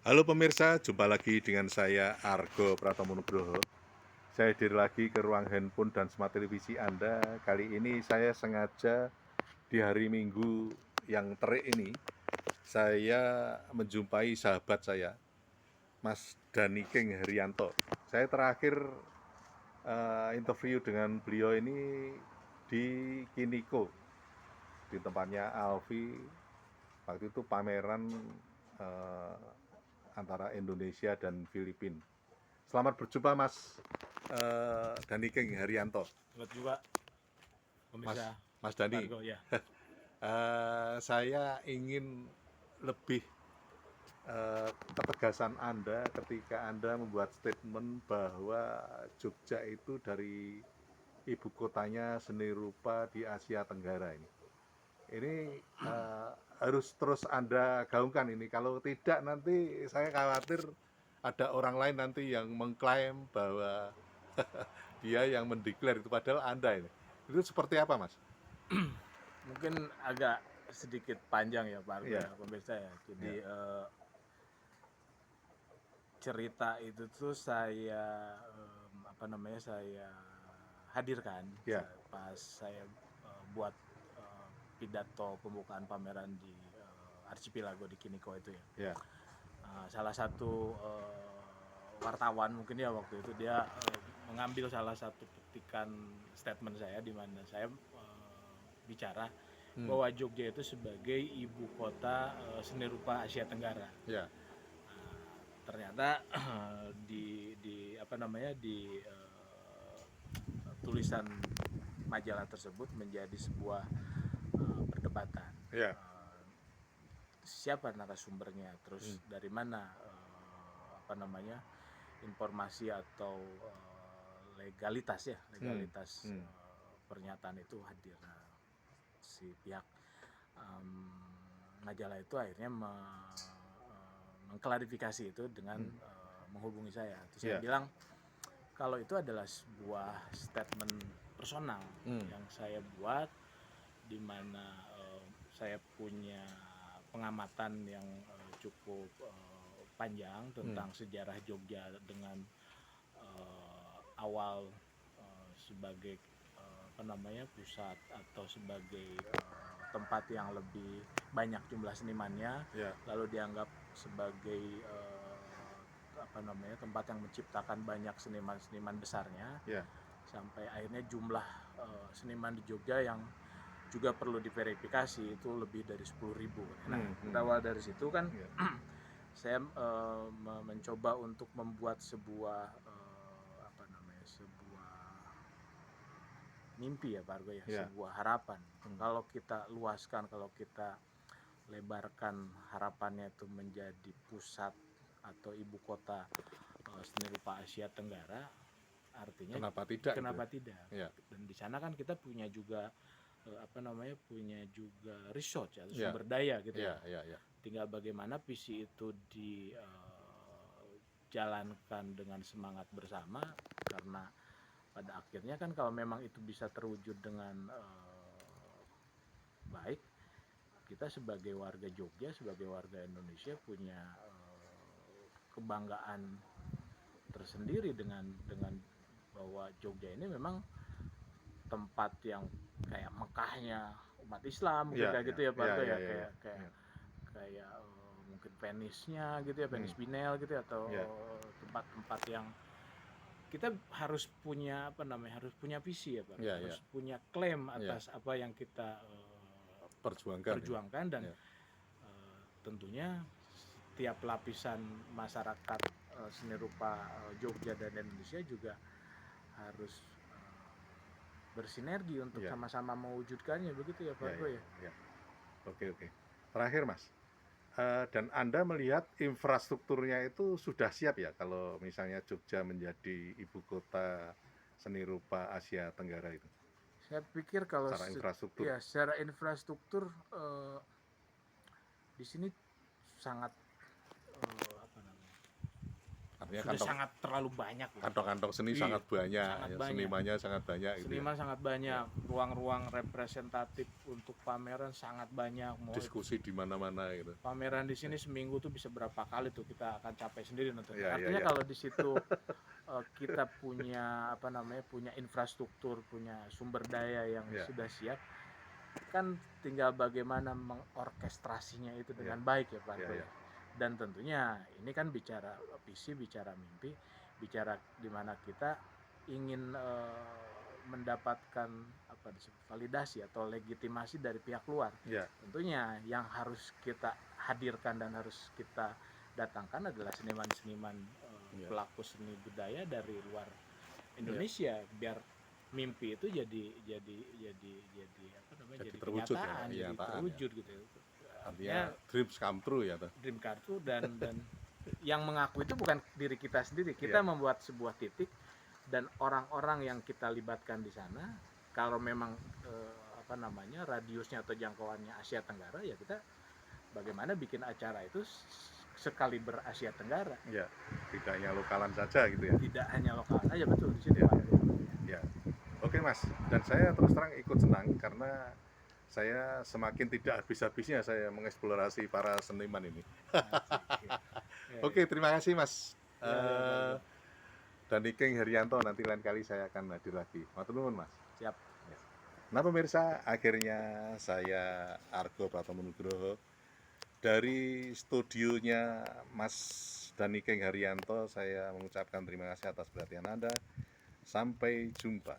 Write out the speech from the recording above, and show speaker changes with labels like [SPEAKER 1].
[SPEAKER 1] Halo pemirsa, jumpa lagi dengan saya Argo Pratomo Nugroho. Saya hadir lagi ke ruang handphone dan smart televisi Anda. Kali ini saya sengaja di hari Minggu yang terik ini, saya menjumpai sahabat saya, Mas Dani King Herianto. Saya terakhir interview dengan beliau ini di Kiniko, di tempatnya Alfi. Waktu itu pameran eh, antara Indonesia dan Filipina. Selamat berjumpa Mas Dani King Herianto.
[SPEAKER 2] Selamat juga
[SPEAKER 1] Mas
[SPEAKER 2] pemirsa
[SPEAKER 1] Mas Dani,
[SPEAKER 2] Argo ya.
[SPEAKER 1] saya ingin lebih ketegasan Anda ketika Anda membuat statement bahwa Jogja itu dari ibu kotanya seni rupa di Asia Tenggara ini. Ini harus terus Anda gaungkan ini. Kalau tidak nanti saya khawatir ada orang lain nanti yang mengklaim bahwa dia yang mendeklar itu, padahal Anda ini. Itu seperti apa, Mas?
[SPEAKER 2] Mungkin agak sedikit panjang ya Pak Argo
[SPEAKER 1] Iya,
[SPEAKER 2] ya pemirsa ya.
[SPEAKER 1] iya,
[SPEAKER 2] Jadi cerita itu tuh saya saya hadirkan
[SPEAKER 1] iya,
[SPEAKER 2] pas saya buat pidato pembukaan pameran di Archipelago di Kiniko itu ya.
[SPEAKER 1] iya.
[SPEAKER 2] Salah satu wartawan mungkin ya waktu itu dia mengambil salah satu petikan statement saya di mana saya bicara bahwa Jogja itu sebagai ibu kota seni rupa Asia Tenggara.
[SPEAKER 1] Iya.
[SPEAKER 2] Ternyata di tulisan majalah tersebut menjadi sebuah perdebatan.
[SPEAKER 1] Iya.
[SPEAKER 2] Siapa narasumbernya, terus dari mana informasi atau legalitas pernyataan itu hadir. Nah, si pihak majalah itu akhirnya mengklarifikasi itu dengan menghubungi saya. Terus saya
[SPEAKER 1] Iya.
[SPEAKER 2] bilang kalau itu adalah sebuah statement personal yang saya buat, di mana saya punya pengamatan yang cukup panjang tentang sejarah Jogja dengan awal sebagai pusat atau sebagai tempat yang lebih banyak jumlah senimannya,
[SPEAKER 1] Iya.
[SPEAKER 2] lalu dianggap sebagai tempat yang menciptakan banyak seniman-seniman besarnya,
[SPEAKER 1] Iya.
[SPEAKER 2] sampai akhirnya jumlah seniman di Jogja yang juga perlu diverifikasi itu lebih dari 10.000. Nah, berawal dari situ kan saya mencoba untuk membuat sebuah mimpi ya Pak Argo ya,
[SPEAKER 1] Iya.
[SPEAKER 2] sebuah harapan. Kalau kita luaskan, kalau kita lebarkan harapannya itu menjadi pusat atau ibu kota seni rupa Asia Tenggara, artinya
[SPEAKER 1] Kenapa tidak?
[SPEAKER 2] kenapa
[SPEAKER 1] Gitu.
[SPEAKER 2] tidak?
[SPEAKER 1] Iya.
[SPEAKER 2] Dan di sana kan kita punya juga punya juga research atau
[SPEAKER 1] Iya.
[SPEAKER 2] sumber daya gitu
[SPEAKER 1] Iya.
[SPEAKER 2] ya.
[SPEAKER 1] Iya. Iya.
[SPEAKER 2] Tinggal bagaimana visi itu dijalankan dengan semangat bersama, karena pada akhirnya kan kalau memang itu bisa terwujud dengan baik, kita sebagai warga Jogja, sebagai warga Indonesia punya kebanggaan tersendiri dengan bahwa Jogja ini memang tempat yang kayak Mekahnya umat Islam, mungkin
[SPEAKER 1] Iya.
[SPEAKER 2] kayak
[SPEAKER 1] Iya.
[SPEAKER 2] gitu ya Pak
[SPEAKER 1] Iya.
[SPEAKER 2] Argo
[SPEAKER 1] Iya.
[SPEAKER 2] ya,
[SPEAKER 1] Iya.
[SPEAKER 2] kayak mungkin Venice-nya gitu ya, Venice Binel gitu ya, atau
[SPEAKER 1] Iya.
[SPEAKER 2] tempat-tempat yang kita harus punya harus punya visi ya Pak,
[SPEAKER 1] Iya. Iya.
[SPEAKER 2] harus punya klaim atas apa yang kita perjuangkan, dan
[SPEAKER 1] Iya.
[SPEAKER 2] tentunya tiap lapisan masyarakat seni rupa Jogja dan Indonesia juga harus bersinergi untuk sama-sama mewujudkannya, begitu ya Pak Argo ya.
[SPEAKER 1] Iya. Oke. Terakhir Mas, dan Anda melihat infrastrukturnya itu sudah siap ya kalau misalnya Jogja menjadi ibu kota seni rupa Asia Tenggara itu?
[SPEAKER 2] Saya pikir kalau
[SPEAKER 1] Secara infrastruktur.
[SPEAKER 2] ya secara infrastruktur di sini sangat
[SPEAKER 1] Ya,
[SPEAKER 2] sudah sangat terlalu banyak gitu.
[SPEAKER 1] kantong-kantong seni
[SPEAKER 2] Iya,
[SPEAKER 1] sangat banyak,
[SPEAKER 2] sangat
[SPEAKER 1] ya,
[SPEAKER 2] banyak.
[SPEAKER 1] senimannya sangat banyak gitu ya.
[SPEAKER 2] Seniman sangat banyak, ruang-ruang representatif untuk pameran sangat banyak. Mau
[SPEAKER 1] Diskusi di mana-mana gitu.
[SPEAKER 2] pameran di sini seminggu tuh bisa berapa kali tuh kita akan capek sendiri nontonnya.
[SPEAKER 1] Iya, iya,
[SPEAKER 2] Artinya
[SPEAKER 1] iya.
[SPEAKER 2] kalau di situ kita punya punya infrastruktur, punya sumber daya yang
[SPEAKER 1] Iya.
[SPEAKER 2] sudah siap, kan tinggal bagaimana mengorkestrasinya itu dengan
[SPEAKER 1] Iya.
[SPEAKER 2] baik ya Pak
[SPEAKER 1] Iya,
[SPEAKER 2] Argo
[SPEAKER 1] iya.
[SPEAKER 2] ya. Dan tentunya ini kan bicara visi, bicara mimpi, bicara di mana kita ingin mendapatkan validasi atau legitimasi dari pihak luar.
[SPEAKER 1] Iya.
[SPEAKER 2] Tentunya yang harus kita hadirkan dan harus kita datangkan adalah seniman-seniman
[SPEAKER 1] Iya.
[SPEAKER 2] pelaku seni budaya dari luar Indonesia, biar mimpi itu jadi
[SPEAKER 1] terwujud ya,
[SPEAKER 2] kenyataan, jadi
[SPEAKER 1] kenyataan,
[SPEAKER 2] terwujud gitu.
[SPEAKER 1] Artinya dreams come true ya toh.
[SPEAKER 2] Dream kartu dan yang mengaku itu bukan diri kita sendiri. Kita
[SPEAKER 1] Iya.
[SPEAKER 2] membuat sebuah titik dan orang-orang yang kita libatkan di sana, kalau memang radiusnya atau jangkauannya Asia Tenggara, ya kita bagaimana bikin acara itu sekaliber Asia Tenggara.
[SPEAKER 1] Iya. Tidak hanya lokalan saja gitu ya.
[SPEAKER 2] Tidak hanya lokal saja, betul di sini
[SPEAKER 1] Iya.
[SPEAKER 2] Pak.
[SPEAKER 1] Ya. Oke Mas, dan saya terus terang ikut senang karena saya semakin tidak habis-habisnya saya mengeksplorasi para seniman ini. Oke, terima kasih Mas. Dan King Herianto, nanti lain kali saya akan hadir lagi. Matur nuwun Mas.
[SPEAKER 2] Siap.
[SPEAKER 1] Nah pemirsa, akhirnya saya Argo Pratomo Nugroho dari studionya Mas Dani King Haryanto, saya mengucapkan terima kasih atas perhatian Anda. Sampai jumpa.